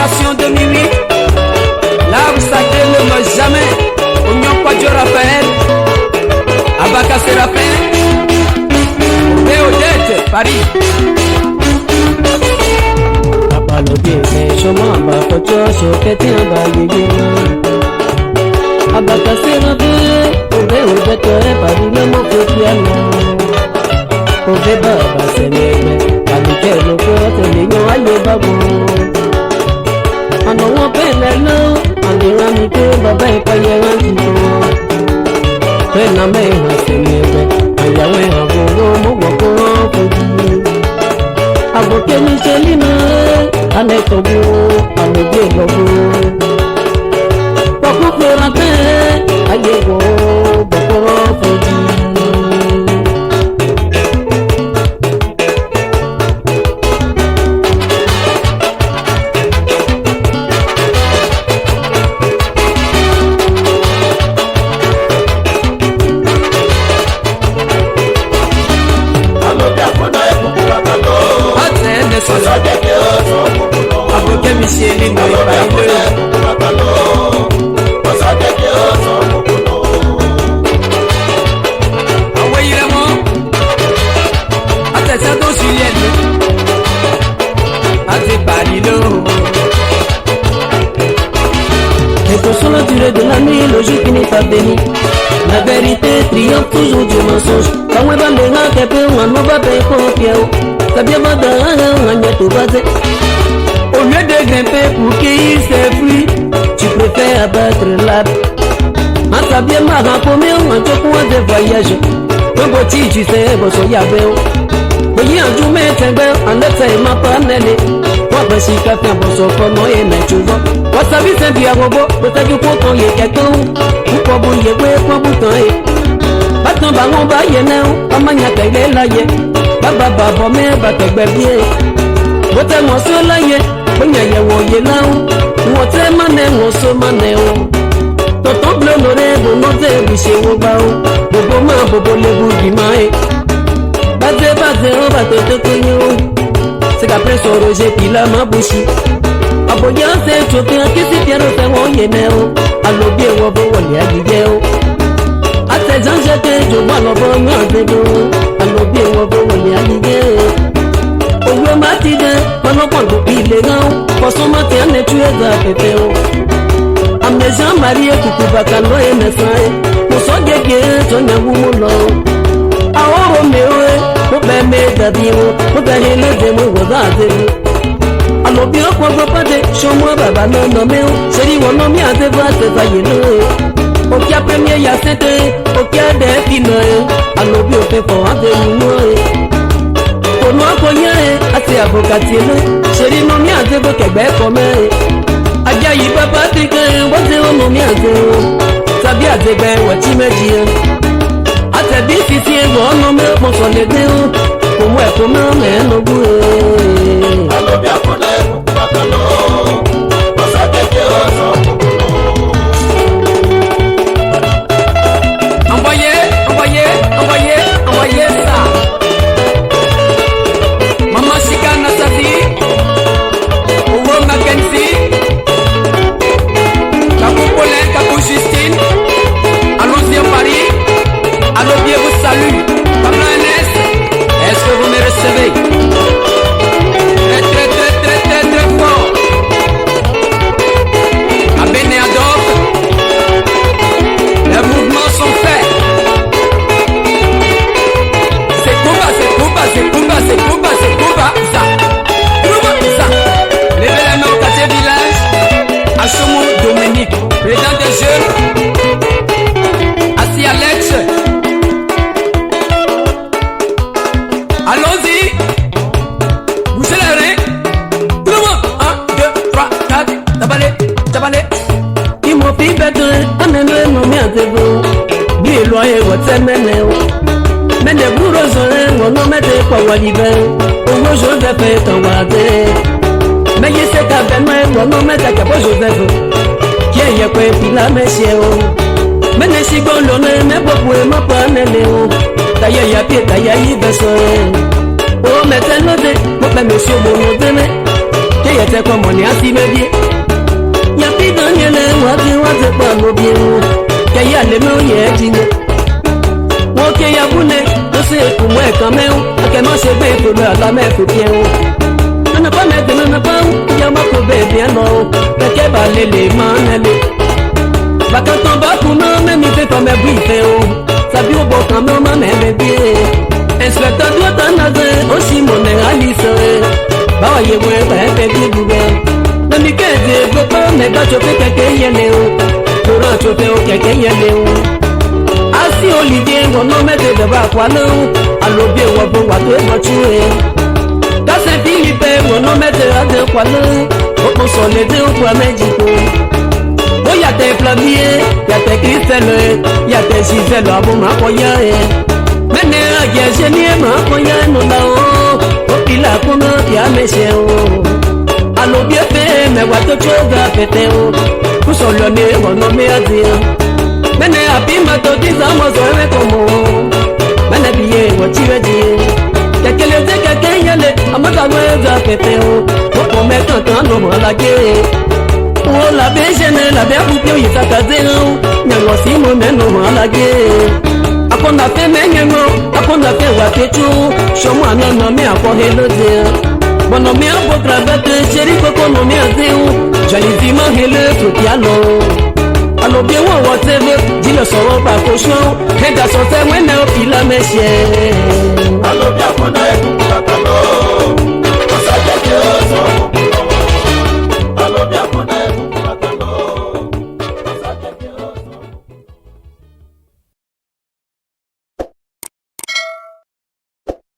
Génération 2008. Là où sacré ne meurt jamais. Oignon Quadio Raphaël. Abaka Séraphin. Odette, Paris. Papa le bien, chemin, ma photo, sur Kéti, en bas, Abaka Séraphin. Odette, Paris, le mot que tu as là. Baba, c'est l'aigle. Avec le corps, c'est l'aigle, allez, babou. On a un peu de l'eau, on est un peu, baba, et pas y a un petit peu. When I'm a sinner, I am a woman, Michelina, and a tobu, and a big of Papa for a pen, I go, before for you. Michelina, sur la durée de la nuit, le jour qui n'est pas béni. La vérité triomphe toujours du mensonge. Quand on va les rendre, on va payer confiance. T'as bien pas d'un an, tout basé. Au lieu de grimper pour cueillir ses fruits, tu préfères abattre l'arbre. En sabien marrant pour mieux, en tout point de voyage. Un petit, tu sais, bon, so yabéo. Voyez un jour, mais t'es belle, en effet, ma panelle. Moi, ben, si quelqu'un, bon, so, pour moi, et mais tu vois. Moi, ça vit, c'est bien, robot, peut-être que pour ton, yé, quelqu'un, ou pour bouiller, pour bouton, et. Bâton, bah, on va, yé, non, pas mania, qu'elle est là, yé. Baba, baba, mais, bah, t'es bien. Wote moso la ye, bonya ye wo ye la o. Wote mane moso mane o. Tonton bleu lore bo no te bise wo ba o. Bobo ma bobo le bu di ma e. Baze baze o ba to to yo. C'est qu'après son roger puis la ma bouchi. Aboya se chope akisi piero se wo ye ne o. Alo bi wo bo wo le agide o. Ate janje te jo wa lo bo mi ade do. Alo bi wo bo wo le agide o. Owe matide, monopole il est grand. Pour son matin, ne tu es à pépé. A mes gens mariés, coucou bacano et naissant. Pour son guégué, ton yamoulo. A Romeo, pour m'aimer d'abio, pour gagner le démon aux azéro. A l'obio, pour vous pas de chez moi, baba, non, non, mais c'est dit, on a mis à des voix, c'est pas yélo. Au cas premier, y'a 7 ans, au cas des filles, a l'obio, fait pour un démon. Moi koye ati avocatiele chéri no mi ase bo kegbe kome ajayi papa trike wo se o no mi ase o sabi azegbe wo ti meji e atebi sisi e wo no me mo so le de o ko mo e ko me me no bu e alobi akole bakalo osa keke o so envoyez ça. Maman Chicane Nassasi, Owo Mackenzie, Capou Paulin, Capou Justine, allons-y à Paris, allô bien vous salue, Pamela Enes, est-ce que vous me recevez? Très très très très très très fort. À Benéador, les mouvements sont faits. C'est Cuba, c'est Cuba, c'est Cuba, c'est Cuba, c'est Cuba, ça. Cuba, ça. Levez la main au quartier village. À Chomo Dominique, président des jeunes. Assis Alex. Allons-y. Bougez les reins. Tout le monde. 1, 2, 3, 4. Tabalé, tabalé. Il m'a fait bête. Amène-le, non, mais à tes beaux. Bien loin, votre semaine. Mais les bourreaux on ne met pas à l'hiver. Au Joseph est en wadé. Mais il s'est abîmé, on ne met pas à Joseph. Qui est quoi, puis la messieurs. Mais les cigolons ne peuvent pas m'apprendre. D'ailleurs, il y a pied, d'ailleurs, il va se. Oh, mais t'es noté, mon père, monsieur, mon nom de mai. Qui était comme on est assis, mais bien. je me la mets fait bien. On n'a pas mettre, on n'a pas, il y a ma couvée bien long. Quelqu'un va les maner. Va quand on va pour nous, même il fait pas mes briefs. Ça vient au bon quand même, même bien. Inspecteur doit en avoir aussi mon réaliste. Bah, il y a un peu de gouvernement. Dans les cas de développement, mais pas choper quelqu'un y est pour un choper au quelqu'un y est. Asi Olivier, on ne met de bas quoi non. À l'objet, on va voir tout et tuer. Dans Saint-Philippe, on ne met de quoi non. On s'en est deux pour médicaux. Oh, y a des planiers, y a des Christelle, y a des Gisèle, à bon macoya. Maintenant, y a génie, macoya, non, là-haut. Oh, il a comme un bien méchant. Allo bien fait, mais what the choga pété o. Pour son le nez, on nomme à dire. Mais n'est à pima to dis à moi, je comme. Mais n'est bien, what tu veux dire. Quelqu'un le dit, quelqu'un y allait, à ma gamme, pété o. Pour mettre un temps, non, la guerre. Oh, la béjene, la bien coupée, il s'est casé, non. N'y a aussi mon nom, la guerre. Après, on a fait, mais n'y a après, on a fait, what tu veux. Chez moi, non, non, mais après, le dire. Bon nom est un beau cravate, chéri coco nom est un zéou. J'allais dire mon hele tout piano. Alors bien ou whatever, dis le son pas cochon. Et dans son terme, on a pile à mes chiens. Alors bien qu'on a